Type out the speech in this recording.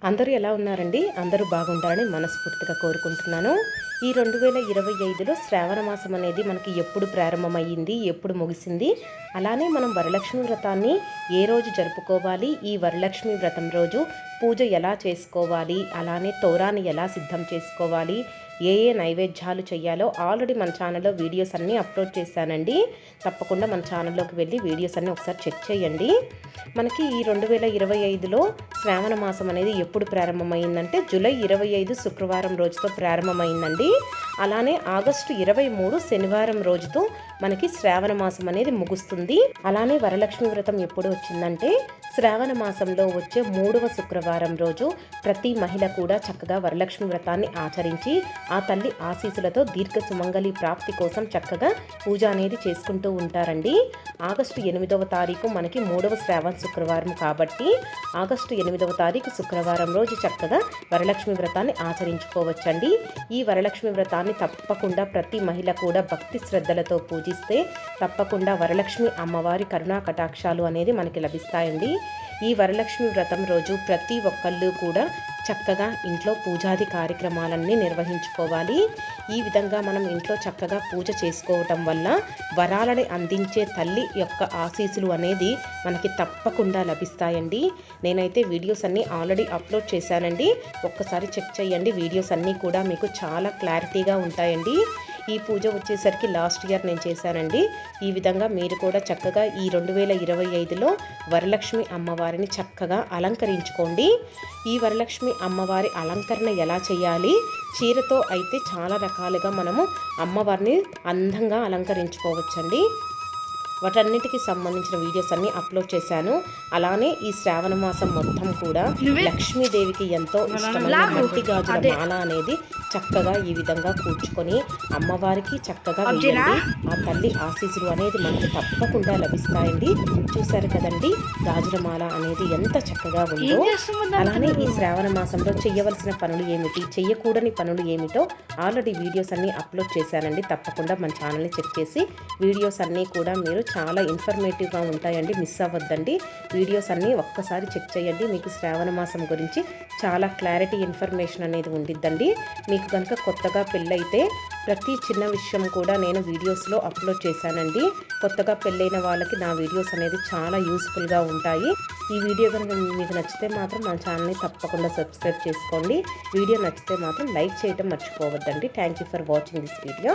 అందరూ ఎలా ఉన్నారండి? అందరూ బాగుంటారని మనస్ఫూర్తిగా కోరుకుంటున్నాను. ఈ 2025లో శ్రావణ మాసం అనేది మనకి ఎప్పుడు ప్రారంభమయ్యింది, ఎప్పుడు ముగిసింది, అలానే మనం వరలక్ష్మి వ్రతాన్ని ఏ రోజు జరుపుకోవాలి, ఈ వరలక్ష్మి వ్రతం రోజు పూజ ఎలా చేసుకోవాలి, అలానే తోరాన్ని ఎలా సిద్ధం చేసుకోవాలి, ఏ ఏ నైవేద్యాలు చేయాలో ఆల్రెడీ మన ఛానల్లో వీడియోస్ అన్నీ అప్లోడ్ చేశానండి. తప్పకుండా మన ఛానల్లోకి వెళ్ళి వీడియోస్ అన్నీ ఒకసారి చెక్ చేయండి. మనకి ఈ 2025లో శ్రావణ మాసం అనేది ఎప్పుడు ప్రారంభమైందంటే జూలై 25 శుక్రవారం రోజుతో ప్రారంభమైందండి. అలానే ఆగస్టు 23 శనివారం రోజుతో మనకి శ్రావణ మాసం అనేది ముగుస్తుంది. అలానే వరలక్ష్మి వ్రతం ఎప్పుడు వచ్చిందంటే శ్రావణ మాసంలో వచ్చే 3వ శుక్రవారం రోజు ప్రతి మహిళ కూడా చక్కగా వరలక్ష్మి వ్రతాన్ని ఆచరించి ఆ తల్లి ఆశీస్సులతో దీర్ఘ సుమంగళి ప్రాప్తి కోసం చక్కగా పూజ అనేది చేసుకుంటూ ఉంటారండి. ఆగస్టు 8వ తారీఖు మనకి 3వ శ్రావణ శుక్రవారం కాబట్టి ఆగస్టు 8వ తారీఖు శుక్రవారం రోజు చక్కగా వరలక్ష్మి వ్రతాన్ని ఆచరించుకోవచ్చండి. ఈ వరలక్ష్మి వ్రతాన్ని తప్పకుండా ప్రతి మహిళ కూడా భక్తి శ్రద్ధలతో పూజిస్తే తప్పకుండా వరలక్ష్మి అమ్మవారి కరుణా కటాక్షాలు అనేది మనకి లభిస్తాయండి. ఈ వరలక్ష్మి వ్రతం రోజు ప్రతి ఒక్కళ్ళు కూడా చక్కగా ఇంట్లో పూజాది కార్యక్రమాలన్నీ నిర్వహించుకోవాలి. ఈ విధంగా మనం ఇంట్లో చక్కగా పూజ చేసుకోవటం వల్ల వరాలని అందించే తల్లి యొక్క ఆశీస్సులు అనేది మనకి తప్పకుండా లభిస్తాయండి. నేనైతే వీడియోస్ అన్నీ ఆల్రెడీ అప్లోడ్ చేశానండి. ఒక్కసారి చెక్ చేయండి. వీడియోస్ అన్నీ కూడా మీకు చాలా క్లారిటీగా ఉంటాయండి. ఈ పూజ వచ్చేసరికి లాస్ట్ ఇయర్ నేను చేశానండి. ఈ విధంగా మీరు కూడా చక్కగా ఈ 2025లో వరలక్ష్మి అమ్మవారిని చక్కగా అలంకరించుకోండి. ఈ వరలక్ష్మి అమ్మవారి అలంకరణ ఎలా చేయాలి? చీరతో అయితే చాలా రకాలుగా మనము అమ్మవారిని అందంగా అలంకరించుకోవచ్చండి. వాటన్నిటికి సంబంధించిన వీడియోస్ అన్నీ అప్లోడ్ చేశాను. అలానే ఈ శ్రావణ మాసం మొత్తం కూడా లక్ష్మీదేవికి ఎంతో ఇష్టమైన మట్టి గాజుల మాల అనేది చక్కగా ఈ విధంగా కూర్చుకొని అమ్మవారికి చక్కగా వేయండి. ఆ తల్లి ఆశీస్సులు అనేది మనకి తప్పకుండా లభిస్తాయండి. చూశారు కదండి గాజుల మాల అనేది ఎంత చక్కగా ఉందో. అలానే ఈ శ్రావణ మాసంలో చేయవలసిన పనులు ఏమిటి, చెయ్యకూడని పనులు ఏమిటో ఆల్రెడీ వీడియోస్ అన్నీ అప్లోడ్ చేశానండి. తప్పకుండా మన ఛానల్ని చెక్ చేసి వీడియోస్ అన్నీ కూడా మీరు చాలా ఇన్ఫర్మేటివ్గా ఉంటాయండి. మిస్ అవ్వద్దండి. వీడియోస్ అన్నీ ఒక్కసారి చెక్ చేయండి. మీకు శ్రావణ మాసం గురించి చాలా క్లారిటీ ఇన్ఫర్మేషన్ అనేది ఉండిద్దండి. మీకు కనుక కొత్తగా పెళ్ళైతే ప్రతి చిన్న విషయం కూడా నేను వీడియోస్లో అప్లోడ్ చేశానండి. కొత్తగా పెళ్ళైన వాళ్ళకి నా వీడియోస్ అనేది చాలా యూస్ఫుల్గా ఉంటాయి. ఈ వీడియో కనుక మీకు నచ్చితే మాత్రం మన ఛానల్ని తప్పకుండా సబ్స్క్రైబ్ చేసుకోండి. వీడియో నచ్చితే మాత్రం లైక్ చేయడం మర్చిపోవద్దండి. Thank you for watching this video.